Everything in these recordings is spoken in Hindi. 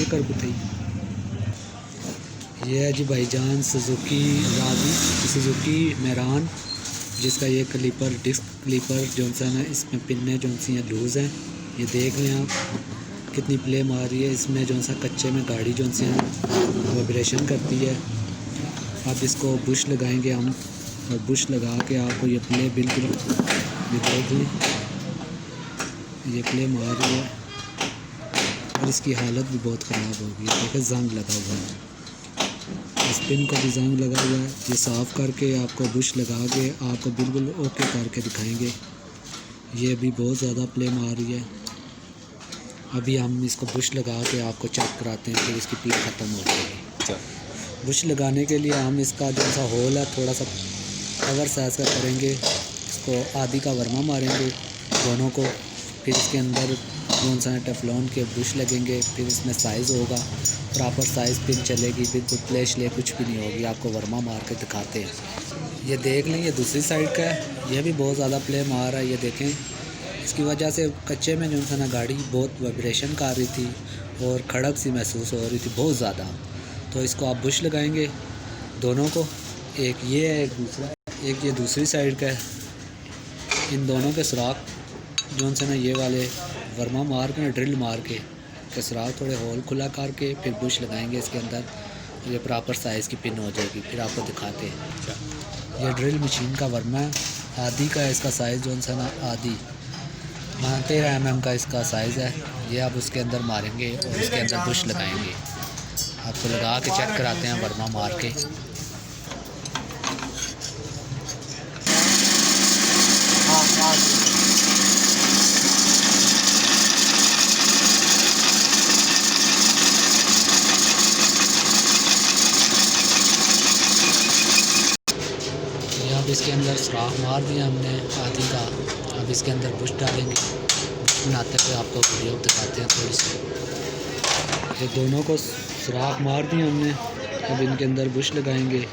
कर बुथई। ये है जी भाईजान सुजुकी मेरान, जिसका ये क्लीपर डिस्क क्लीपर जॉनसन है। इसमें पिन्ने जॉनसी हैं लूज़ हैं, ये देख लें आप कितनी प्ले मार रही है। इसमें जॉनसा कच्चे में गाड़ी जॉनसी हैं वाइब्रेशन करती है। अब इसको बुश लगाएंगे हम, और बुश लगा के आपको ये प्ले बिल्कुल ये देख लें, ये प्ले मार रही है और इसकी हालत भी बहुत ख़राब होगी। देखिए जंग लगा हुआ है, इस पिन को भी जंग लगा हुआ है। ये साफ़ करके आपको बुश लगा के आपको बिल्कुल ओके करके दिखाएंगे। ये भी बहुत ज़्यादा प्ले मार रही है। अभी हम इसको बुश लगा के आपको चेक कराते हैं, फिर इसकी पिन ख़त्म हो जाएगी। बुश लगाने के लिए हम इसका जो सा होल है थोड़ा सा कवर साइज़ का करेंगे, इसको आधी का वर्मा मारेंगे दोनों को, फिर इसके अंदर कौन सा टेफलॉन के बुश लगेंगे, फिर इसमें साइज़ होगा प्रॉपर साइज़, पिन चलेगी, बिल्कुल प्लेश ले कुछ भी नहीं होगी। आपको वर्मा मार के दिखाते हैं। ये देख लें, ये दूसरी साइड का है, ये भी बहुत ज़्यादा प्ले मार रहा है। ये देखें, इसकी वजह से कच्चे में जो ना गाड़ी बहुत वाइब्रेशन कर रही थी और खड़क सी महसूस हो रही थी बहुत ज़्यादा। तो इसको आप बुश लगाएंगे दोनों को, एक ये है एक दूसरा, एक ये दूसरी साइड का है। इन दोनों के सुराख जो से ना ये वाले वर्मा मार के ना ड्रिल मार के सुराख थोड़े होल खुला करके फिर बुश लगाएंगे इसके अंदर, ये प्रॉपर साइज़ की पिन हो जाएगी। फिर आपको दिखाते हैं। ये ड्रिल मशीन का वर्मा है, आधी का है इसका साइज़ जो सा ना आधी 13 mm का इसका साइज़ है। ये आप उसके अंदर मारेंगे और उसके अंदर बुश लगाएंगे। आपको लगा के चेक कराते हैं वर्मा मार के। अब इसके अंदर सुराख मार दिया हमने आधी का। अब इसके अंदर बुश डालेंगे, बुश बनाते हुए आपको वीडियो दिखाते हैं थोड़ी सी। ये दोनों को सुराख मार दिए हमने, अब इनके अंदर बुश लगाएंगे।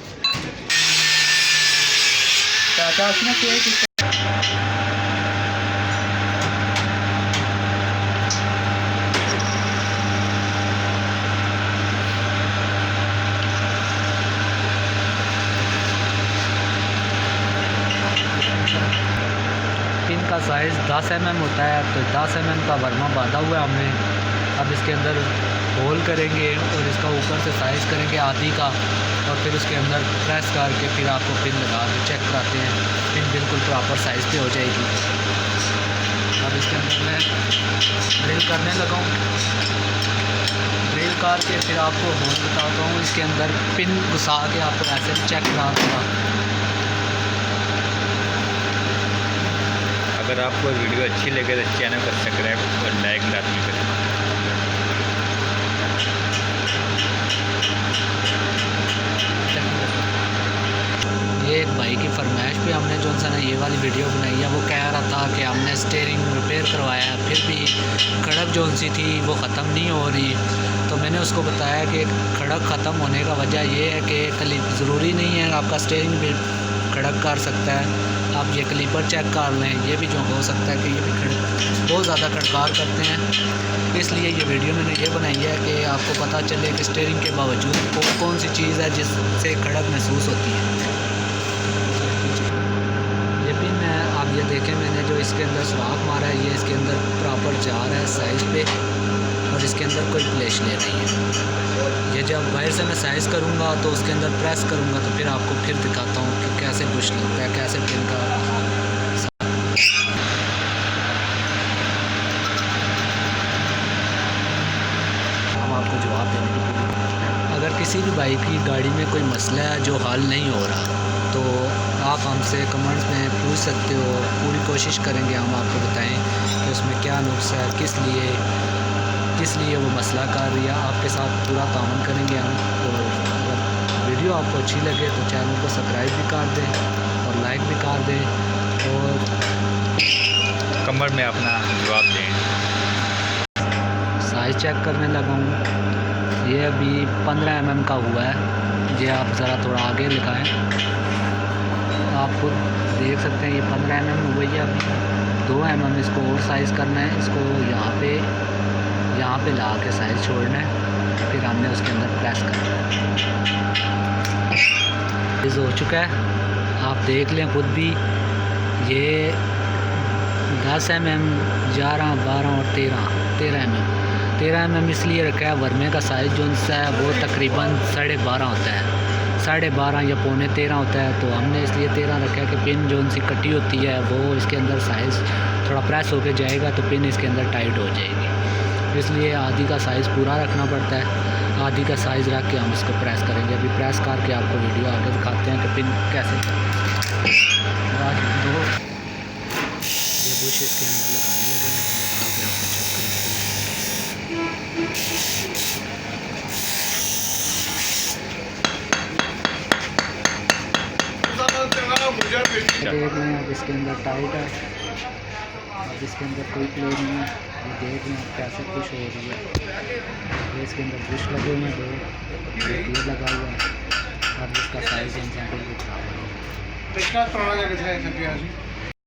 पिन का साइज़ 10 mm होता है, तो 10 mm का वर्मा बांधा हुआ है हमने। अब इसके अंदर होल करेंगे और इसका ऊपर से साइज़ करेंगे आधी का, और फिर उसके अंदर प्रेस करके फिर आपको पिन लगा के चेक कराते हैं। पिन बिल्कुल प्रॉपर साइज़ पे हो जाएगी। अब इसके अंदर मैं ड्रिल करने लगा हूँ, ड्रिल करके फिर आपको होल बताता हूँ। इसके अंदर पिन घुसा के आपको ऐसे चेक करा दूँगा। अगर आपको वीडियो अच्छी लगे तो चैनल को सब्सक्राइब और लाइक लाजमी करें। ये एक भाई की फरमाइश पे हमने जो सा ना ये वाली वीडियो बनाई है। वो कह रहा था कि हमने स्टीयरिंग रिपेयर करवाया, फिर भी खड़क जो सी थी वो ख़त्म नहीं हो रही। तो मैंने उसको बताया कि खड़क ख़त्म होने का वजह ये है कि ज़रूरी नहीं है आपका स्टीयरिंग भी खड़क कर सकता है। आप ये क्लीपर चेक कर लें, ये भी जो हो सकता है कि ये भी बहुत ज़्यादा खड़कार करते हैं। इसलिए ये वीडियो मैंने ये बनाई है कि आपको पता चले कि स्टीयरिंग के बावजूद कौन सी चीज़ है जिससे खड़क महसूस होती है। ये पिन है, आप ये देखें, मैंने जो इसके अंदर सुराख मारा है ये इसके अंदर प्रॉपर जा रहा है साइज़ पे, और इसके अंदर कोई प्लेश ले नहीं है। ये जब बाहर से मैं साइज़ करूँगा तो उसके अंदर प्रेस करूँगा तो फिर आपको फिर दिखाता हूँ कि कैसे बुश लगता है, कैसे पिन का। हम आपको जवाब देंगे। अगर किसी भी बाइक की गाड़ी में कोई मसला है जो हल नहीं हो रहा, तो आप हमसे कमेंट्स में पूछ सकते हो। पूरी कोशिश करेंगे हम आपको बताएं कि उसमें क्या नुक्स है, किस लिए वो मसला कर रही है। आपके साथ पूरा तावन करेंगे हम। और अगर वीडियो आपको अच्छी लगे तो चैनल को सब्सक्राइब भी कर दें और लाइक भी कर दें, और कमेंट में अपना जवाब दें। साइज़ चेक करने लगा हूँ। ये अभी 15 mm का हुआ है। ये आप ज़रा थोड़ा आगे दिखाएं, आप खुद देख सकते हैं ये 15 mm हुआ है। अभी 2 mm इसको और साइज़ करना है। इसको यहाँ पे ला के साइज़ छोड़ना है। फिर हमने उसके अंदर प्रेस करना हो चुका है। आप देख लें खुद भी, ये 10 mm, 11, 12 और 13 mm इसलिए रखा है, वर्मे का साइज़ जो सा है वो तकरीबन 12.5 होता है, 12.5 या 13.25 होता है। तो हमने इसलिए 13 रखा है कि पिन जो सी कटी होती है वो इसके अंदर साइज़ थोड़ा प्रेस होके जाएगा तो पिन इसके अंदर टाइट हो जाएगी, इसलिए आधी का साइज़ पूरा रखना पड़ता है। आधी का साइज़ रख के हम इसको प्रेस करेंगे। अभी प्रेस करके आपको वीडियो आगे दिखाते हैं कि पिन कैसे। आज दो ये बुश इसके अंदर लगाने लगे हैं, लगा के आपको चेक करते हैं। देख लें अब इसके अंदर टाइट है, अब इसके अंदर कोई प्ले नहीं है। ये देख लें आप कैसे पुश हो रही है। ये इसके अंदर बुश लगे हुए हैं, दो ये लगा हुआ है। अब इसका साइज़ इंसान को दिखा रहा है।